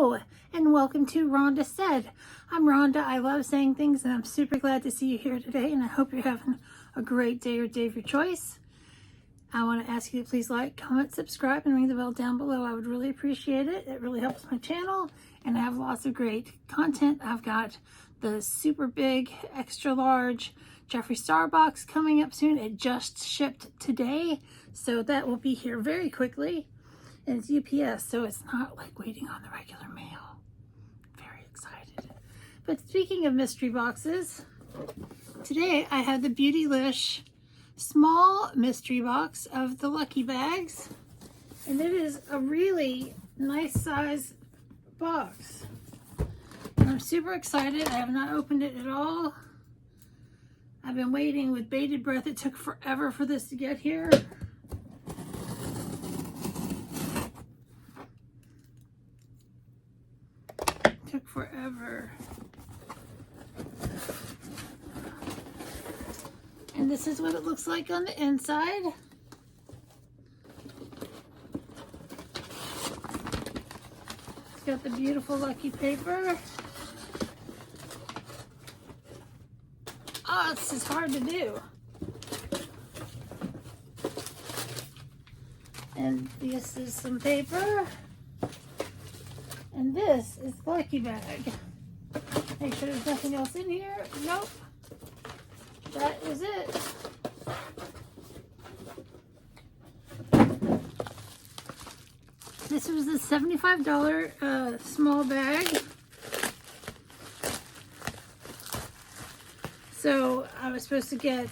Hello, and welcome to Rhonda Said. I'm Rhonda. I love saying things, and I'm super glad to see you here today, and I hope you're having a great day or day of your choice. I want to ask you to please like, comment, subscribe, and ring the bell down below. I would really appreciate it. It really helps my channel, and I have lots of great content. I've got the super big, extra large Jeffree Star box coming up soon. It just shipped today, so that will be here very quickly. And it's UPS, so it's not like waiting on the regular mail. Very excited. But speaking of mystery boxes, today I have the Beautylish small mystery box of the Lucky Bags. And it is a really nice size box. And I'm super excited. I have not opened it at all. I've been waiting with bated breath. It took forever for this to get here. Took forever. And this is what it looks like on the inside. It's got the beautiful lucky paper. Oh, this is hard to do. And this is some paper. And this is the Lucky Bag. Make sure there's nothing else in here. Nope. That is it. This was a $75 small bag. So I was supposed to get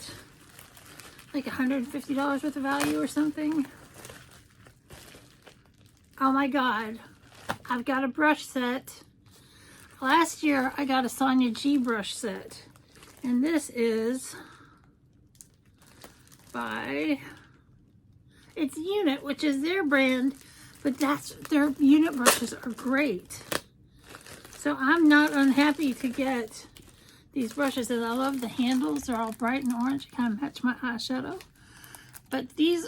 like $150 worth of value or something. Oh my God. I've got a brush set. Last year I got a Sonia G brush set. And this is by, it's Unit, which is their brand, but their Unit brushes are great. So I'm not unhappy to get these brushes, and I love the handles. They're all bright and orange, kind of match my eyeshadow. But these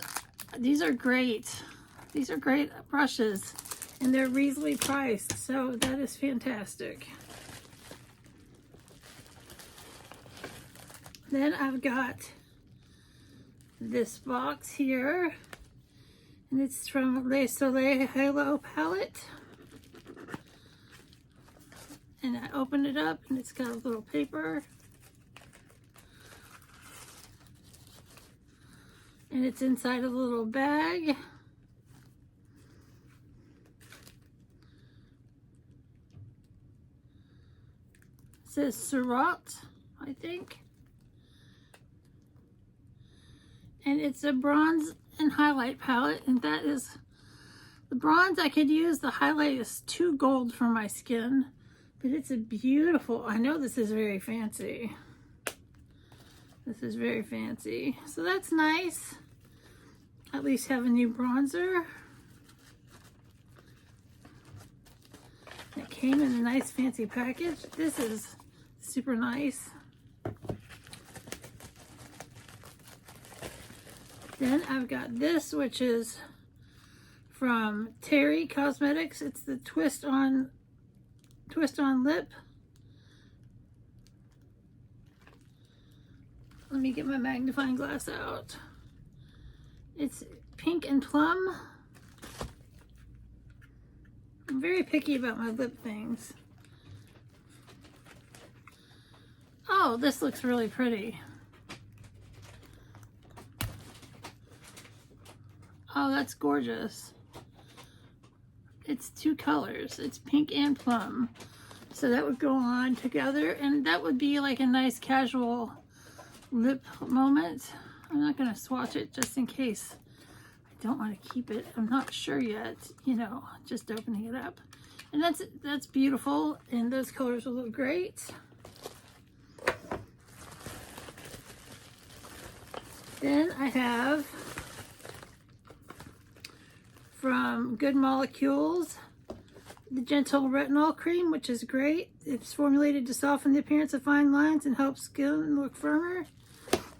are great. These are great brushes. And they're reasonably priced, so that is fantastic. Then I've got this box here, and it's from Le Soleil Halo palette. And I open it up, and it's got a little paper. And it's inside a little bag. It says Surat, I think. And it's a bronze and highlight palette, and that is the bronze I could use. The highlight is too gold for my skin, but it's a beautiful, I know this is very fancy. This is very fancy. So that's nice. At least have a new bronzer. It came in a nice fancy package. This is super nice. Then I've got this, which is from Terry Cosmetics. It's the Twist on Lip. Let me get my magnifying glass out. It's pink and plum. I'm very picky about my lip things. Oh, this looks really pretty. Oh, that's gorgeous. It's two colors. It's pink and plum. So that would go on together, and that would be like a nice casual lip moment. I'm not going to swatch it just in case I don't want to keep it. I'm not sure yet, you know, just opening it up. And that's beautiful, and those colors will look great. Then I have from Good Molecules the Gentle Retinol Cream, which is great. It's formulated to soften the appearance of fine lines and help skin look firmer.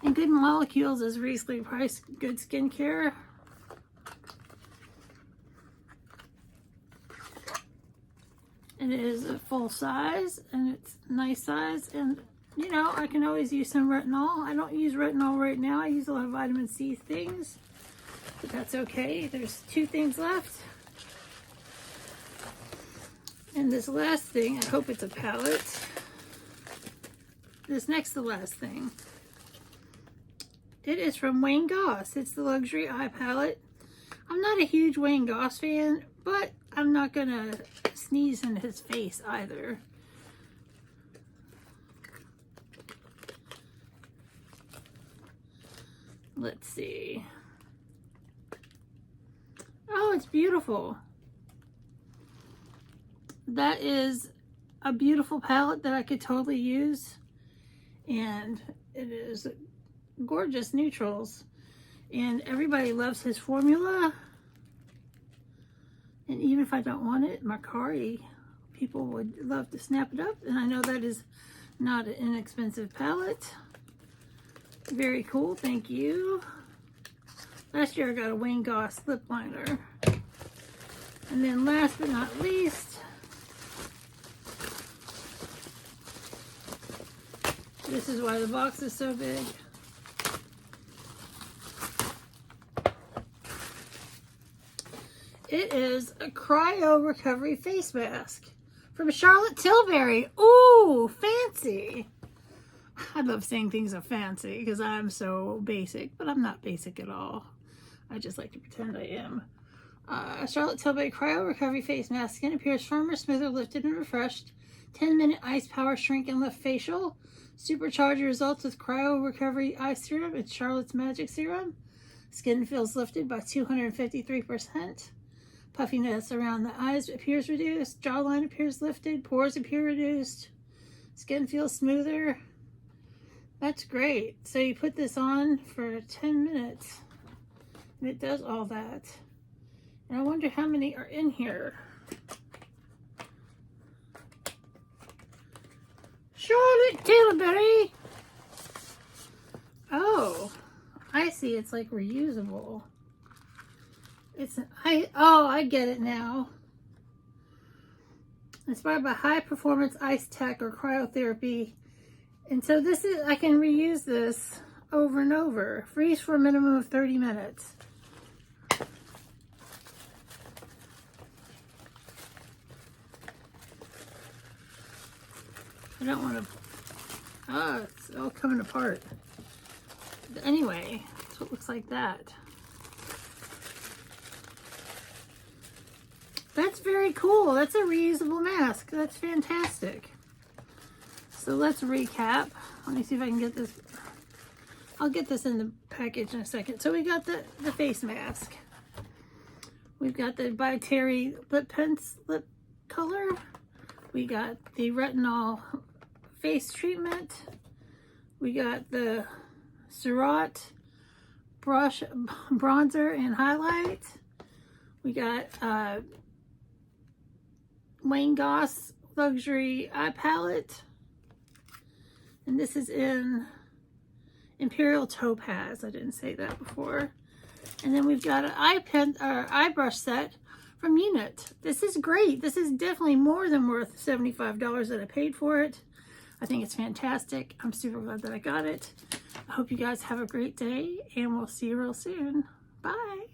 And Good Molecules is reasonably priced good skincare. And it is a full size, and it's nice size, and you know, I can always use some retinol. I don't use retinol right now. I use a lot of vitamin C things, but that's okay. There's 2 things left. And this last thing, I hope it's a palette. This next to last thing. It is from Wayne Goss. It's the Luxury Eye Palette. I'm not a huge Wayne Goss fan, but I'm not gonna sneeze in his face either. Let's see. Oh, it's beautiful. That is a beautiful palette that I could totally use. And it is gorgeous neutrals. And everybody loves his formula. And even if I don't want it, Macari, people would love to snap it up. And I know that is not an inexpensive palette. Very cool, thank you. Last year I got a Wayne Goss lip liner. And then last but not least, this is why the box is so big. It is a Cryo Recovery Face Mask from Charlotte Tilbury. Ooh, fancy. I love saying things are fancy because I'm so basic, but I'm not basic at all. I just like to pretend I am. Charlotte Tilbury Cryo Recovery Face Mask. Skin appears firmer, smoother, lifted, and refreshed. 10-minute ice power shrink and lift facial. Supercharge results with Cryo Recovery Eye Serum. It's Charlotte's Magic Serum. Skin feels lifted by 253%. Puffiness around the eyes appears reduced. Jawline appears lifted. Pores appear reduced. Skin feels smoother. That's great. So you put this on for 10 minutes and it does all that. And I wonder how many are in here. Charlotte Tilbury. Oh, I see. It's like reusable. It's an I get it now. Inspired by high performance ice tech or cryotherapy. And so this is, I can reuse this over and over. Freeze for a minimum of 30 minutes. I don't want to, it's all coming apart. But anyway, so it looks like that. That's very cool. That's a reusable mask. That's fantastic. So let's recap. Let me see if I can get this. I'll get this in the package in a second. So we got the face mask. We've got the by Terry lip color. We got the retinol face treatment. We got the Surratt brush bronzer and highlight. We got Wayne Goss Luxury Eye Palette. And this is in Imperial Topaz. I didn't say that before. And then we've got an eye brush set from Unit. This is great. This is definitely more than worth $75 that I paid for it. I think it's fantastic. I'm super glad that I got it. I hope you guys have a great day, and we'll see you real soon. Bye.